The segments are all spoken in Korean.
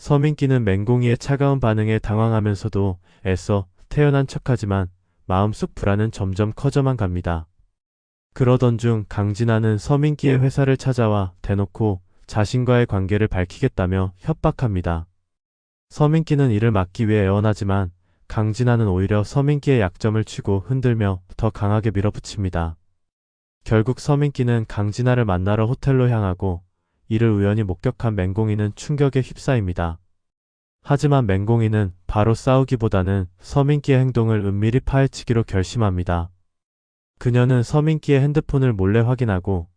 서민기는 맹공이의 차가운 반응에 당황하면서도 애써 태연한 척하지만 마음속 불안은 점점 커져만 갑니다. 그러던 중 강진아는 서민기의 회사를 찾아와 대놓고 자신과의 관계를 밝히겠다며 협박합니다. 서민기는 이를 막기 위해 애원하지만 강진아는 오히려 서민기의 약점을 치고 흔들며 더 강하게 밀어붙입니다. 결국 서민기는 강진아를 만나러 호텔로 향하고 이를 우연히 목격한 맹공이는 충격에 휩싸입니다. 하지만 맹공이는 바로 싸우기보다는 서민기의 행동을 은밀히 파헤치기로 결심합니다. 그녀는 서민기의 핸드폰을 몰래 확인하고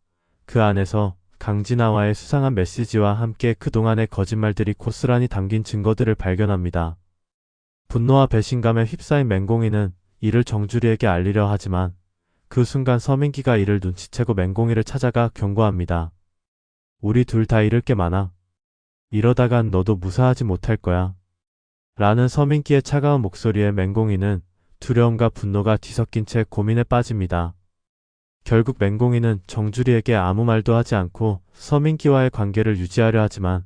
그 안에서 강진아와의 수상한 메시지와 함께 그동안의 거짓말들이 고스란히 담긴 증거들을 발견합니다. 분노와 배신감에 휩싸인 맹공이는 이를 정주리에게 알리려 하지만 그 순간 서민기가 이를 눈치채고 맹공이를 찾아가 경고합니다. 우리 둘 다 잃을 게 많아. 이러다간 너도 무사하지 못할 거야. 라는 서민기의 차가운 목소리에 맹공이는 두려움과 분노가 뒤섞인 채 고민에 빠집니다. 결국 맹공이는 정주리에게 아무 말도 하지 않고 서민기와의 관계를 유지하려 하지만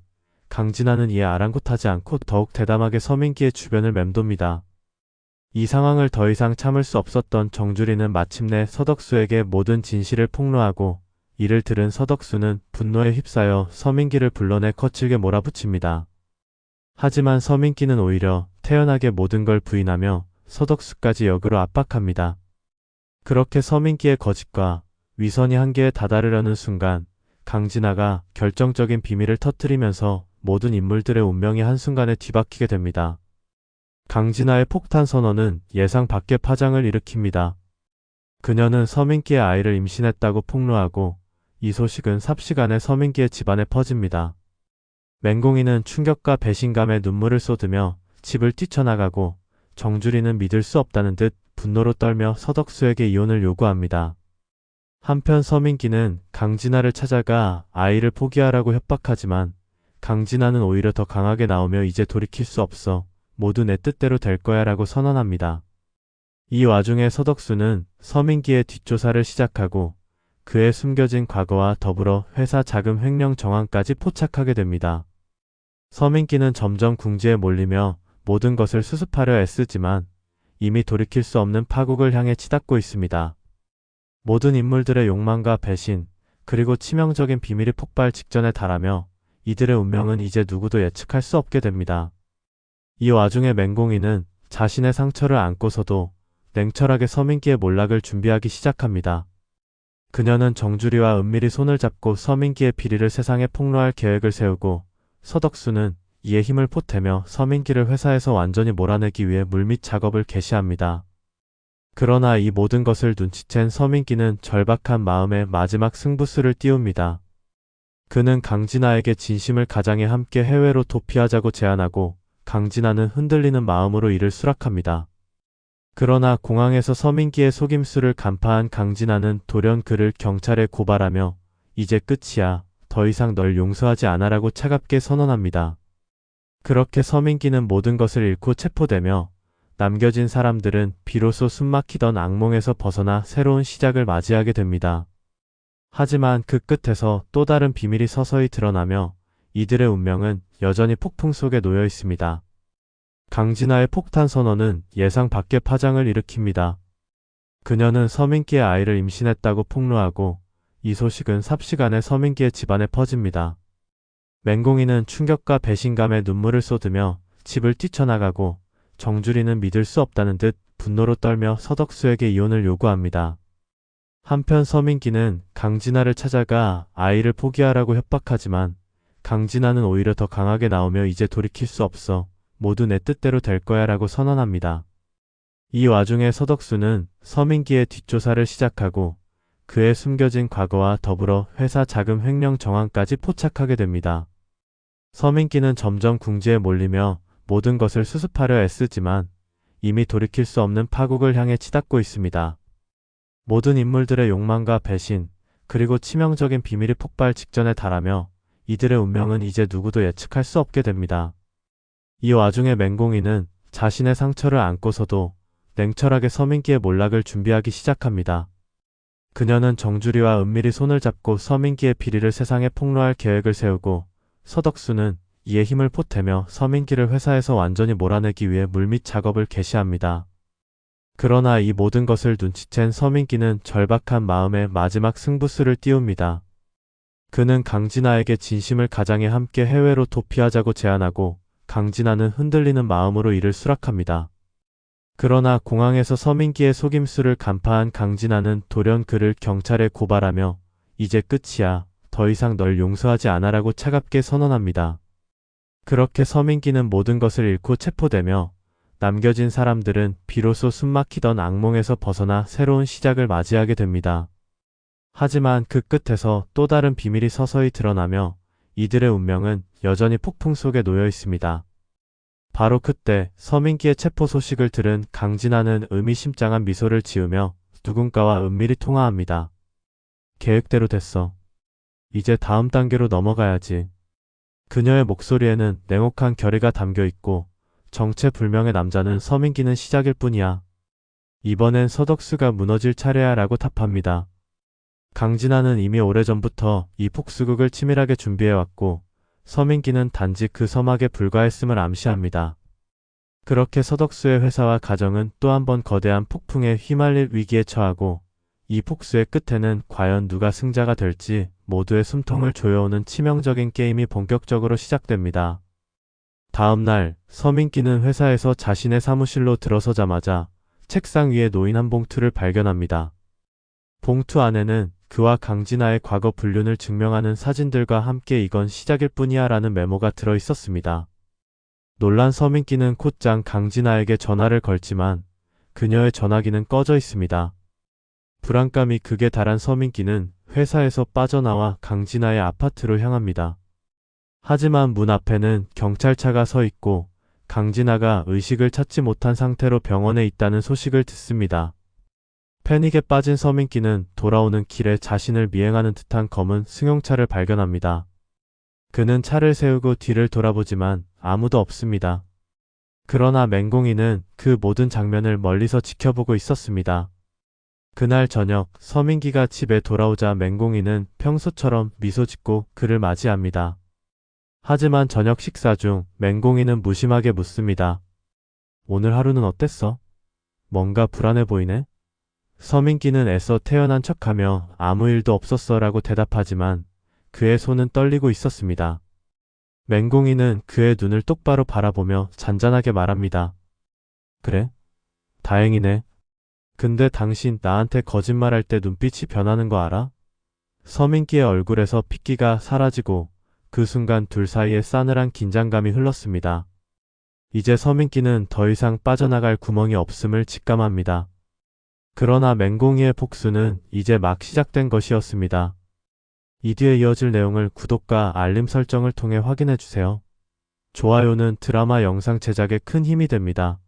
강진아는 이에 아랑곳하지 않고 더욱 대담하게 서민기의 주변을 맴돕니다. 이 상황을 더 이상 참을 수 없었던 정주리는 마침내 서덕수에게 모든 진실을 폭로하고 이를 들은 서덕수는 분노에 휩싸여 서민기를 불러내 거칠게 몰아붙입니다. 하지만 서민기는 오히려 태연하게 모든 걸 부인하며 서덕수까지 역으로 압박합니다. 그렇게 서민기의 거짓과 위선이 한계에 다다르려는 순간 강진아가 결정적인 비밀을 터뜨리면서 모든 인물들의 운명이 한순간에 뒤바뀌게 됩니다. 강진아의 폭탄 선언은 예상 밖의 파장을 일으킵니다. 그녀는 서민기의 아이를 임신했다고 폭로하고 이 소식은 삽시간에 서민기의 집안에 퍼집니다. 맹공이는 충격과 배신감에 눈물을 쏟으며 집을 뛰쳐나가고 정주리는 믿을 수 없다는 듯 분노로 떨며 서덕수에게 이혼을 요구합니다. 한편 서민기는 강진아를 찾아가 아이를 포기하라고 협박하지만 강진아는 오히려 더 강하게 나오며 이제 돌이킬 수 없어. 모두 내 뜻대로 될 거야 라고 선언합니다. 이 와중에 서덕수는 서민기의 뒷조사를 시작하고 그의 숨겨진 과거와 더불어 회사 자금 횡령 정황까지 포착하게 됩니다. 서민기는 점점 궁지에 몰리며 모든 것을 수습하려 애쓰지만 이미 돌이킬 수 없는 파국을 향해 치닫고 있습니다. 모든 인물들의 욕망과 배신, 그리고 치명적인 비밀이 폭발 직전에 달하며 이들의 운명은 이제 누구도 예측할 수 없게 됩니다. 이 와중에 맹공이는 자신의 상처를 안고서도 냉철하게 서민기의 몰락을 준비하기 시작합니다. 그녀는 정주리와 은밀히 손을 잡고 서민기의 비리를 세상에 폭로할 계획을 세우고 서덕수는 이에 힘을 보태며 서민기를 회사에서 완전히 몰아내기 위해 물밑 작업을 개시합니다. 그러나 이 모든 것을 눈치챈 서민기는 절박한 마음에 마지막 승부수를 띄웁니다. 그는 강진아에게 진심을 가장해 함께 해외로 도피하자고 제안하고 강진아는 흔들리는 마음으로 이를 수락합니다. 그러나 공항에서 서민기의 속임수를 간파한 강진아는 돌연 그를 경찰에 고발하며 이제 끝이야. 더 이상 널 용서하지 않아라고 차갑게 선언합니다. 그렇게 서민기는 모든 것을 잃고 체포되며 남겨진 사람들은 비로소 숨막히던 악몽에서 벗어나 새로운 시작을 맞이하게 됩니다. 하지만 그 끝에서 또 다른 비밀이 서서히 드러나며 이들의 운명은 여전히 폭풍 속에 놓여 있습니다. 강진아의 폭탄 선언은 예상 밖의 파장을 일으킵니다. 그녀는 서민기의 아이를 임신했다고 폭로하고 이 소식은 삽시간에 서민기의 집안에 퍼집니다. 맹공이는 충격과 배신감에 눈물을 쏟으며 집을 뛰쳐나가고 정주리는 믿을 수 없다는 듯 분노로 떨며 서덕수에게 이혼을 요구합니다. 한편 서민기는 강진아를 찾아가 아이를 포기하라고 협박하지만 강진아는 오히려 더 강하게 나오며 이제 돌이킬 수 없어. 모두 내 뜻대로 될 거야 라고 선언합니다. 이 와중에 서덕수는 서민기의 뒷조사를 시작하고 그의 숨겨진 과거와 더불어 회사 자금 횡령 정황까지 포착하게 됩니다. 서민기는 점점 궁지에 몰리며 모든 것을 수습하려 애쓰지만 이미 돌이킬 수 없는 파국을 향해 치닫고 있습니다. 모든 인물들의 욕망과 배신, 그리고 치명적인 비밀이 폭발 직전에 달하며 이들의 운명은 이제 누구도 예측할 수 없게 됩니다. 이 와중에 맹공이는 자신의 상처를 안고서도 냉철하게 서민기의 몰락을 준비하기 시작합니다. 그녀는 정주리와 은밀히 손을 잡고 서민기의 비리를 세상에 폭로할 계획을 세우고 서덕수는 이에 힘을 보태며 서민기를 회사에서 완전히 몰아내기 위해 물밑 작업을 개시합니다. 그러나 이 모든 것을 눈치챈 서민기는 절박한 마음에 마지막 승부수를 띄웁니다. 그는 강진아에게 진심을 가장해 함께 해외로 도피하자고 제안하고 강진아는 흔들리는 마음으로 이를 수락합니다. 그러나 공항에서 서민기의 속임수를 간파한 강진아는 돌연 그를 경찰에 고발하며 이제 끝이야. 더 이상 널 용서하지 않아라고 차갑게 선언합니다. 그렇게 서민기는 모든 것을 잃고 체포되며 남겨진 사람들은 비로소 숨막히던 악몽에서 벗어나 새로운 시작을 맞이하게 됩니다. 하지만 그 끝에서 또 다른 비밀이 서서히 드러나며 이들의 운명은 여전히 폭풍 속에 놓여 있습니다. 바로 그때 서민기의 체포 소식을 들은 강진아는 의미심장한 미소를 지으며 누군가와 은밀히 통화합니다. 계획대로 됐어. 이제 다음 단계로 넘어가야지. 그녀의 목소리에는 냉혹한 결의가 담겨 있고 정체불명의 남자는 서민기는 시작일 뿐이야. 이번엔 서덕수가 무너질 차례야 라고 답합니다. 강진아는 이미 오래전부터 이 폭수극을 치밀하게 준비해왔고 서민기는 단지 그 서막에 불과했음을 암시합니다. 그렇게 서덕수의 회사와 가정은 또 한 번 거대한 폭풍에 휘말릴 위기에 처하고 이 폭수의 끝에는 과연 누가 승자가 될지 모두의 숨통을 조여오는 치명적인 게임이 본격적으로 시작됩니다. 다음 날 서민기는 회사에서 자신의 사무실로 들어서자마자 책상 위에 놓인 한 봉투를 발견합니다. 봉투 안에는 그와 강진아의 과거 불륜을 증명하는 사진들과 함께 이건 시작일 뿐이야 라는 메모가 들어 있었습니다. 놀란 서민기는 곧장 강진아에게 전화를 걸지만 그녀의 전화기는 꺼져 있습니다. 불안감이 극에 달한 서민기는 회사에서 빠져나와 강진아의 아파트로 향합니다. 하지만 문 앞에는 경찰차가 서 있고 강진아가 의식을 찾지 못한 상태로 병원에 있다는 소식을 듣습니다. 패닉에 빠진 서민기는 돌아오는 길에 자신을 미행하는 듯한 검은 승용차를 발견합니다. 그는 차를 세우고 뒤를 돌아보지만 아무도 없습니다. 그러나 맹공이는 그 모든 장면을 멀리서 지켜보고 있었습니다. 그날 저녁 서민기가 집에 돌아오자 맹공이는 평소처럼 미소 짓고 그를 맞이합니다. 하지만 저녁 식사 중 맹공이는 무심하게 묻습니다. 오늘 하루는 어땠어? 뭔가 불안해 보이네? 서민기는 애써 태연한 척하며 아무 일도 없었어 라고 대답하지만 그의 손은 떨리고 있었습니다. 맹공이는 그의 눈을 똑바로 바라보며 잔잔하게 말합니다. 그래? 다행이네. 근데 당신 나한테 거짓말할 때 눈빛이 변하는 거 알아? 서민기의 얼굴에서 핏기가 사라지고 그 순간 둘 사이에 싸늘한 긴장감이 흘렀습니다. 이제 서민기는 더 이상 빠져나갈 구멍이 없음을 직감합니다. 그러나 맹공이의 복수는 이제 막 시작된 것이었습니다. 이 뒤에 이어질 내용을 구독과 알림 설정을 통해 확인해주세요. 좋아요는 드라마 영상 제작에 큰 힘이 됩니다.